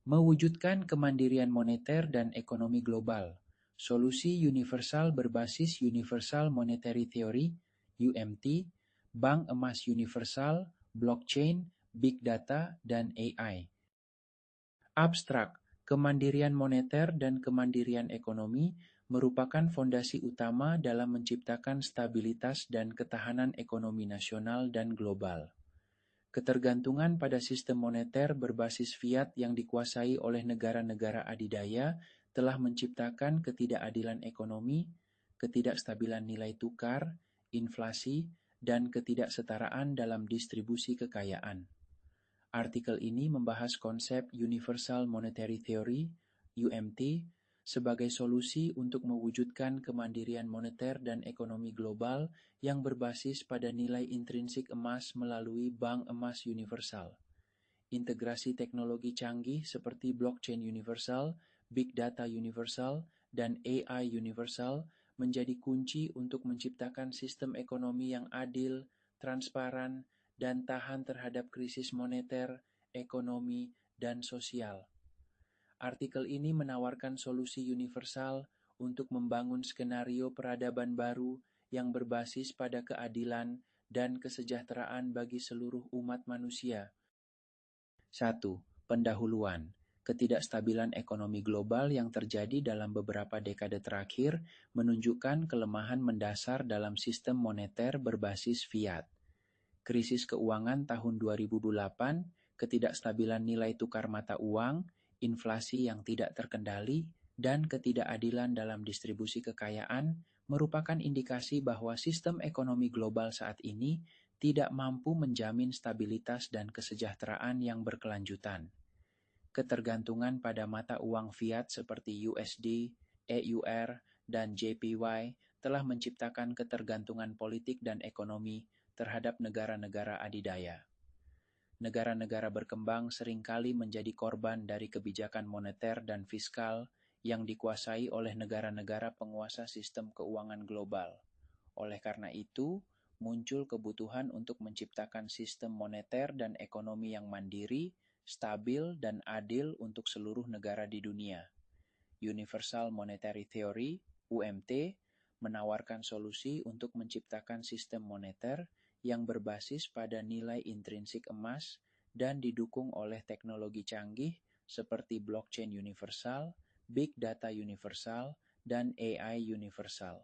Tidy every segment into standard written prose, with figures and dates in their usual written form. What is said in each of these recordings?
Mewujudkan kemandirian moneter dan ekonomi global. Solusi universal berbasis Universal Monetary Theory, UMT, Bank Emas Universal, Blockchain, Big Data, dan AI. Abstrak, kemandirian moneter dan kemandirian ekonomi merupakan fondasi utama dalam menciptakan stabilitas dan ketahanan ekonomi nasional dan global. Ketergantungan pada sistem moneter berbasis fiat yang dikuasai oleh negara-negara adidaya telah menciptakan ketidakadilan ekonomi, ketidakstabilan nilai tukar, inflasi, dan ketidaksetaraan dalam distribusi kekayaan. Artikel ini membahas konsep Universal Monetary Theory, UMT, sebagai solusi untuk mewujudkan kemandirian moneter dan ekonomi global yang berbasis pada nilai intrinsik emas melalui Bank Emas Universal. Integrasi teknologi canggih seperti Blockchain Universal, Big Data Universal, dan AI Universal menjadi kunci untuk menciptakan sistem ekonomi yang adil, transparan, dan tahan terhadap krisis moneter, ekonomi, dan sosial. Artikel ini menawarkan solusi universal untuk membangun skenario peradaban baru yang berbasis pada keadilan dan kesejahteraan bagi seluruh umat manusia. 1. Pendahuluan. Ketidakstabilan ekonomi global yang terjadi dalam beberapa dekade terakhir menunjukkan kelemahan mendasar dalam sistem moneter berbasis fiat. Krisis keuangan tahun 2008, ketidakstabilan nilai tukar mata uang, inflasi yang tidak terkendali, dan ketidakadilan dalam distribusi kekayaan merupakan indikasi bahwa sistem ekonomi global saat ini tidak mampu menjamin stabilitas dan kesejahteraan yang berkelanjutan. Ketergantungan pada mata uang fiat seperti USD, EUR, dan JPY telah menciptakan ketergantungan politik dan ekonomi terhadap negara-negara adidaya. Negara-negara berkembang seringkali menjadi korban dari kebijakan moneter dan fiskal yang dikuasai oleh negara-negara penguasa sistem keuangan global. Oleh karena itu, muncul kebutuhan untuk menciptakan sistem moneter dan ekonomi yang mandiri, stabil, dan adil untuk seluruh negara di dunia. Universal Monetary Theory, UMT, menawarkan solusi untuk menciptakan sistem moneter yang berbasis pada nilai intrinsik emas dan didukung oleh teknologi canggih seperti blockchain universal, big data universal, dan AI universal.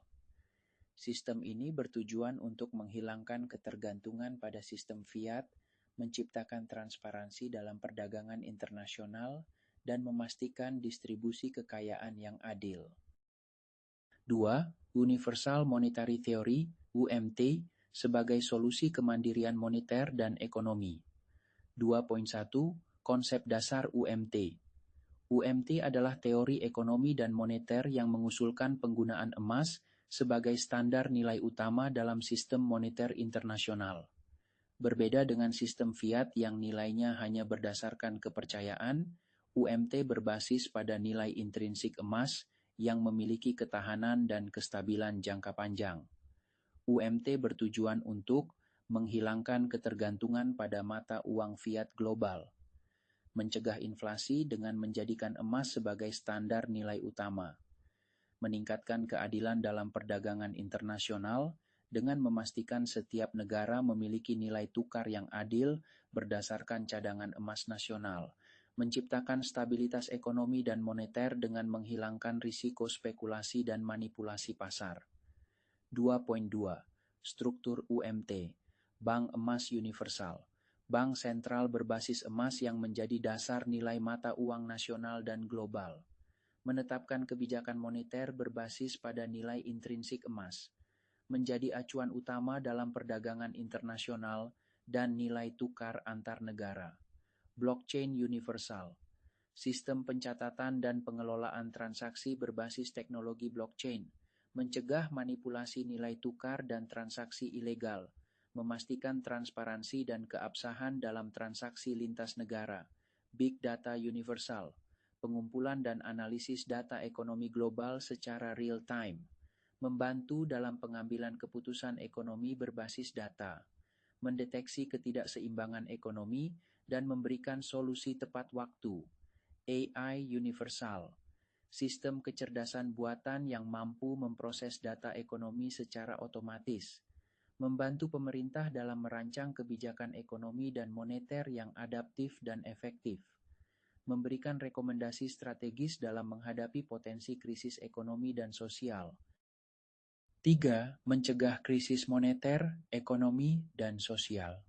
Sistem ini bertujuan untuk menghilangkan ketergantungan pada sistem fiat, menciptakan transparansi dalam perdagangan internasional, dan memastikan distribusi kekayaan yang adil. 2. Universal Monetary Theory, UMT, sebagai solusi kemandirian moneter dan ekonomi. 2.1 Konsep dasar UMT. UMT adalah teori ekonomi dan moneter yang mengusulkan penggunaan emas sebagai standar nilai utama dalam sistem moneter internasional. Berbeda dengan sistem fiat yang nilainya hanya berdasarkan kepercayaan, UMT berbasis pada nilai intrinsik emas yang memiliki ketahanan dan kestabilan jangka panjang. UMT bertujuan untuk menghilangkan ketergantungan pada mata uang fiat global, mencegah inflasi dengan menjadikan emas sebagai standar nilai utama, meningkatkan keadilan dalam perdagangan internasional dengan memastikan setiap negara memiliki nilai tukar yang adil berdasarkan cadangan emas nasional, menciptakan stabilitas ekonomi dan moneter dengan menghilangkan risiko spekulasi dan manipulasi pasar. 2.2 Struktur UMT. Bank Emas Universal. Bank sentral berbasis emas yang menjadi dasar nilai mata uang nasional dan global. Menetapkan kebijakan moneter berbasis pada nilai intrinsik emas. Menjadi acuan utama dalam perdagangan internasional dan nilai tukar antar negara. Blockchain Universal. Sistem pencatatan dan pengelolaan transaksi berbasis teknologi blockchain, mencegah manipulasi nilai tukar dan transaksi ilegal, memastikan transparansi dan keabsahan dalam transaksi lintas negara. Big Data Universal, pengumpulan dan analisis data ekonomi global secara real-time, membantu dalam pengambilan keputusan ekonomi berbasis data, mendeteksi ketidakseimbangan ekonomi, dan memberikan solusi tepat waktu. AI universal, sistem kecerdasan buatan yang mampu memproses data ekonomi secara otomatis, membantu pemerintah dalam merancang kebijakan ekonomi dan moneter yang adaptif dan efektif, memberikan rekomendasi strategis dalam menghadapi potensi krisis ekonomi dan sosial. 3. Mencegah krisis moneter, ekonomi, dan sosial.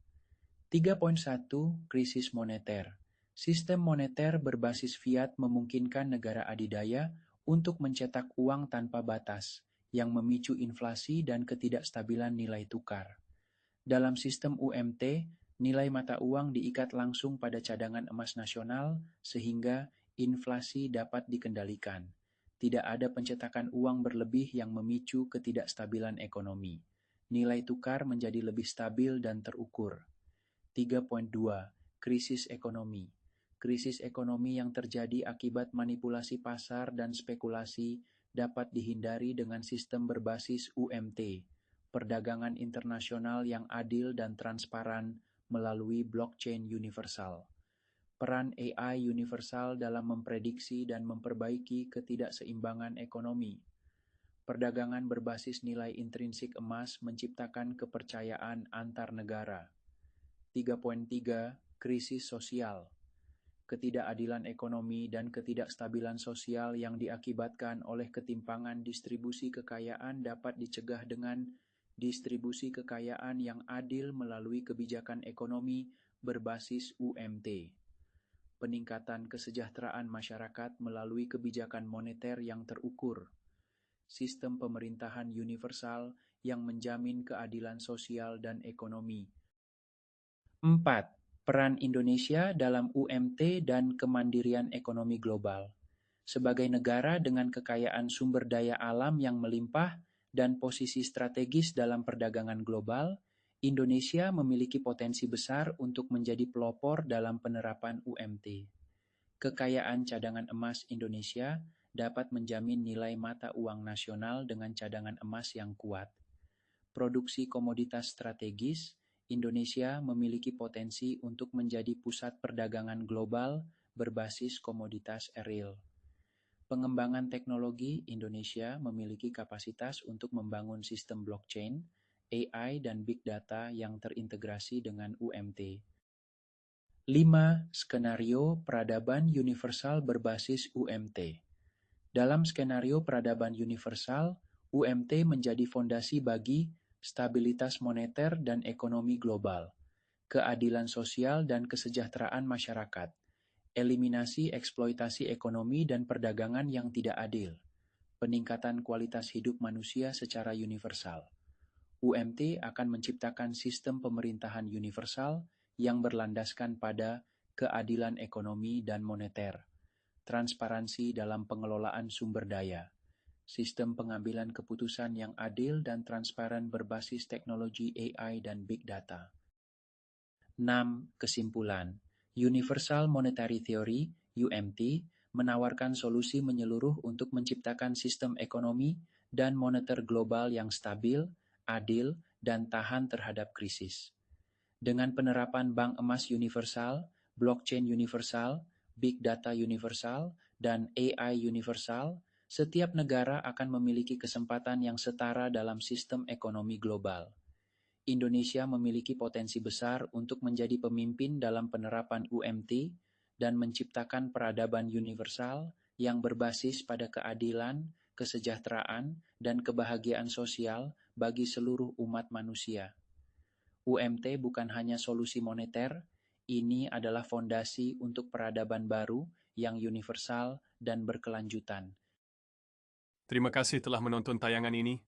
3.1 Krisis moneter. Sistem moneter berbasis fiat memungkinkan negara adidaya untuk mencetak uang tanpa batas, yang memicu inflasi dan ketidakstabilan nilai tukar. Dalam sistem UMT, nilai mata uang diikat langsung pada cadangan emas nasional sehingga inflasi dapat dikendalikan. Tidak ada pencetakan uang berlebih yang memicu ketidakstabilan ekonomi. Nilai tukar menjadi lebih stabil dan terukur. 3.2 Krisis ekonomi. Krisis ekonomi yang terjadi akibat manipulasi pasar dan spekulasi dapat dihindari dengan sistem berbasis UMT, perdagangan internasional yang adil dan transparan melalui blockchain universal. Peran AI universal dalam memprediksi dan memperbaiki ketidakseimbangan ekonomi. Perdagangan berbasis nilai intrinsik emas menciptakan kepercayaan antar negara. 3.3 Krisis sosial. Ketidakadilan ekonomi dan ketidakstabilan sosial yang diakibatkan oleh ketimpangan distribusi kekayaan dapat dicegah dengan distribusi kekayaan yang adil melalui kebijakan ekonomi berbasis UMT. Peningkatan kesejahteraan masyarakat melalui kebijakan moneter yang terukur. Sistem pemerintahan universal yang menjamin keadilan sosial dan ekonomi. 4. Peran Indonesia dalam UMT dan kemandirian ekonomi global. Sebagai negara dengan kekayaan sumber daya alam yang melimpah dan posisi strategis dalam perdagangan global, Indonesia memiliki potensi besar untuk menjadi pelopor dalam penerapan UMT. Kekayaan cadangan emas Indonesia dapat menjamin nilai mata uang nasional dengan cadangan emas yang kuat. Produksi komoditas strategis, Indonesia memiliki potensi untuk menjadi pusat perdagangan global berbasis komoditas real. Pengembangan teknologi, Indonesia memiliki kapasitas untuk membangun sistem blockchain, AI, dan big data yang terintegrasi dengan UMT. 5. Skenario peradaban universal berbasis UMT. Dalam skenario peradaban universal, UMT menjadi fondasi bagi stabilitas moneter dan ekonomi global, keadilan sosial dan kesejahteraan masyarakat, eliminasi eksploitasi ekonomi dan perdagangan yang tidak adil, peningkatan kualitas hidup manusia secara universal. UMT akan menciptakan sistem pemerintahan universal yang berlandaskan pada keadilan ekonomi dan moneter, transparansi dalam pengelolaan sumber daya, sistem pengambilan keputusan yang adil dan transparan berbasis teknologi AI dan big data. 6. Kesimpulan. Universal Monetary Theory, UMT, menawarkan solusi menyeluruh untuk menciptakan sistem ekonomi dan moneter global yang stabil, adil, dan tahan terhadap krisis. Dengan penerapan bank emas universal, blockchain universal, big data universal, dan AI universal, setiap negara akan memiliki kesempatan yang setara dalam sistem ekonomi global. Indonesia memiliki potensi besar untuk menjadi pemimpin dalam penerapan UMT dan menciptakan peradaban universal yang berbasis pada keadilan, kesejahteraan, dan kebahagiaan sosial bagi seluruh umat manusia. UMT bukan hanya solusi moneter, ini adalah fondasi untuk peradaban baru yang universal dan berkelanjutan. Terima kasih telah menonton tayangan ini.